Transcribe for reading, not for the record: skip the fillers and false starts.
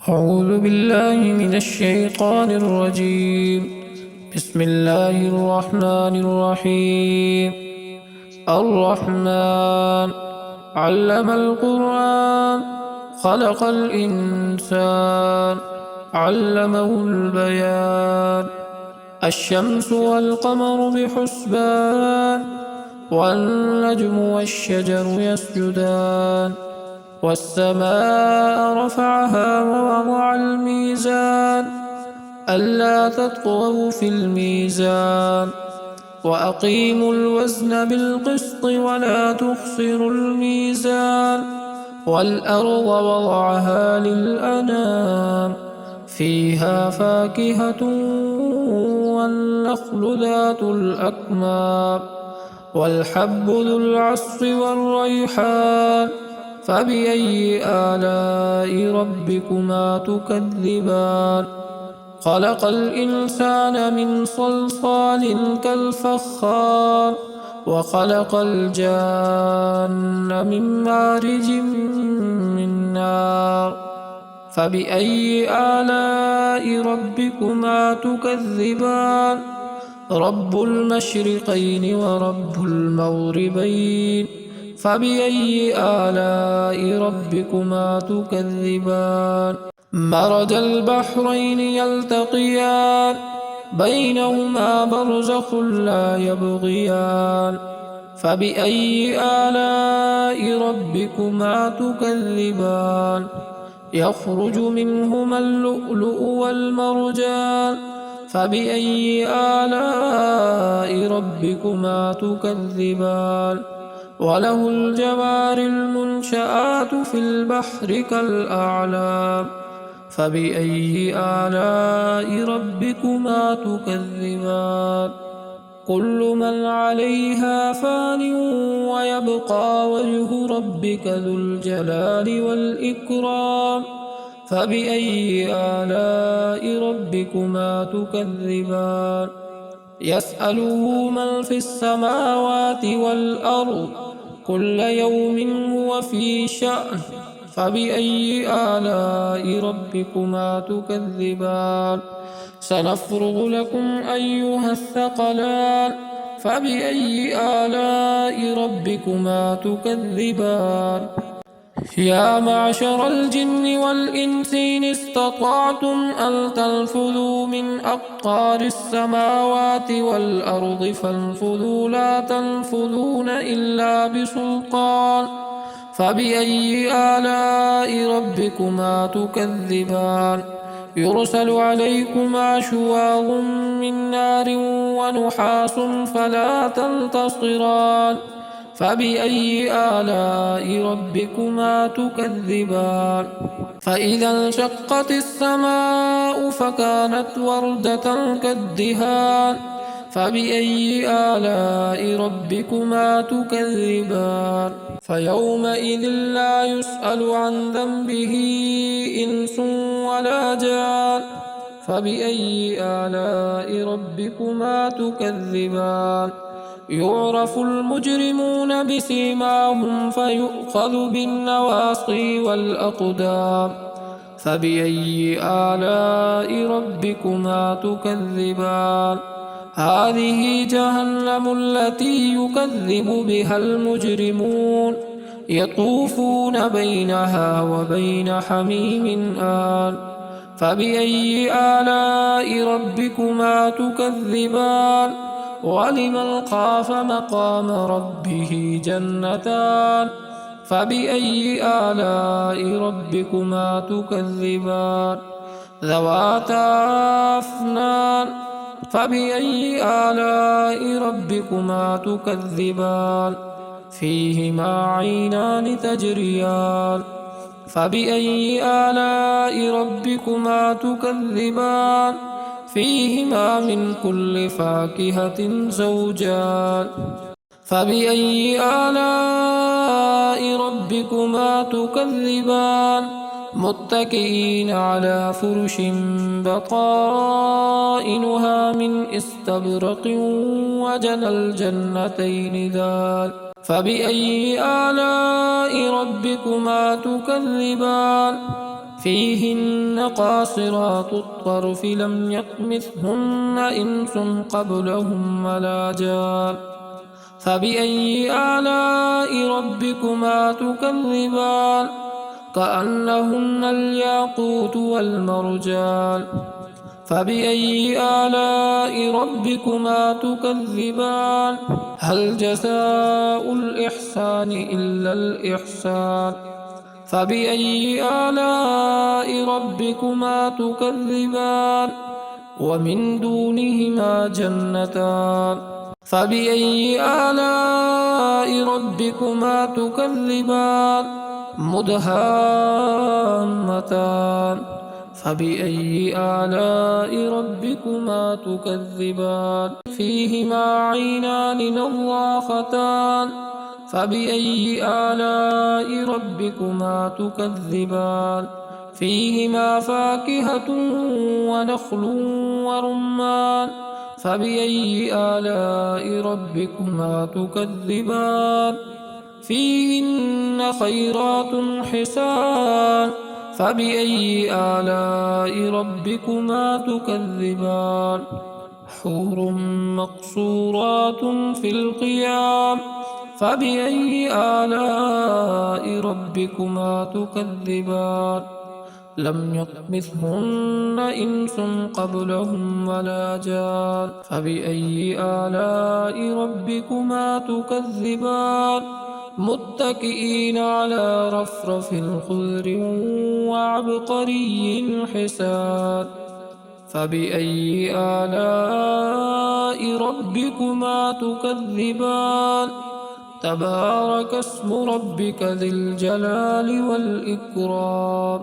أعوذ بالله من الشيطان الرجيم. بسم الله الرحمن الرحيم. الرحمن علم القرآن خلق الإنسان علمه البيان. الشمس والقمر بحسبان والنجم والشجر يسجدان والسماء رفعها ووضع الميزان ألا تطغوا في الميزان وأقيموا الوزن بالقسط ولا تخسروا الميزان والأرض وضعها للأنام فيها فاكهة والنخل ذات الأكمام والحب ذو العصف والريحان فبأي آلاء ربكما تكذبان. خلق الإنسان من صلصال كالفخار وخلق الجان من مارج من نار فبأي آلاء ربكما تكذبان. رب المشرقين ورب المغربين فبأي آلاء ربكما تكذبان. مرج البحرين يلتقيان بينهما برزخ لا يبغيان فبأي آلاء ربكما تكذبان. يخرج منهما اللؤلؤ والمرجان فبأي آلاء ربكما تكذبان. وله الجوار المنشآت في البحر كالأعلام فبأي آلاء ربكما تكذبان. كل من عليها فان ويبقى وجه ربك ذو الجلال والإكرام فبأي آلاء ربكما تكذبان. يسأله من في السماوات والأرض كل يوم هو في شأن فبأي آلاء ربكما تكذبان. سنفرغ لكم أيها الثقلان فبأي آلاء ربكما تكذبان. يا معشر الجن والإنس إن استطعتم أن تنفذوا من أقطار السماوات والأرض فانفذوا لا تنفذون إلا بسلطان فبأي آلاء ربكما تكذبان. يرسل عليكما شواظ من نار ونحاس فلا تنتصران فبأي آلاء ربكما تكذبان. فإذا انشقت السماء فكانت وردة كالدهان فبأي آلاء ربكما تكذبان. فيومئذ لا يسأل عن ذنبه إنس ولا جان فبأي آلاء ربكما تكذبان. يعرف المجرمون بسيماهم فيؤخذ بالنواصي والأقدام فبأي آلاء ربكما تكذبان. هذه جهنم التي يكذب بها المجرمون يطوفون بينها وبين حميم آن فبأي آلاء ربكما تكذبان. ولمن خاف مقام ربه جنتان فبأي آلاء ربكما تكذبان. ذواتا أفنان فبأي آلاء ربكما تكذبان. فيهما عينان تجريان فبأي آلاء ربكما تكذبان. فيهما من كل فاكهة زوجان فبأي آلاء ربكما تكذبان. متكئين على فرش بطائنها من استبرق وجنى الجنتين دان فبأي آلاء ربكما تكذبان فيهن قاصرات الطرف لم يطمثهن إنس قبلهم ولا جان فبأي آلاء ربكما تكذبان كأنهن الياقوت والمرجان فبأي آلاء ربكما تكذبان هل جزاء الإحسان إلا الإحسان فبأي آلاء ربكما تكذبان ومن دونهما جنتان فبأي آلاء ربكما تكذبان مدهامتان فبأي آلاء ربكما تكذبان فيهما عينان نضاختان فبأي آلاء ربكما تكذبان فيهما فاكهة ونخل ورمان فبأي آلاء ربكما تكذبان فيهن خيرات حسان فبأي آلاء ربكما تكذبان حور مقصورات في القيام فبأي آلاء ربكما تكذبان لم يطمثهن إنس قبلهم ولا جان فبأي آلاء ربكما تكذبان متكئين على رفرف خضر وعبقري حسان فبأي آلاء ربكما تكذبان تبارك اسم ربك ذي الجلال والإكرام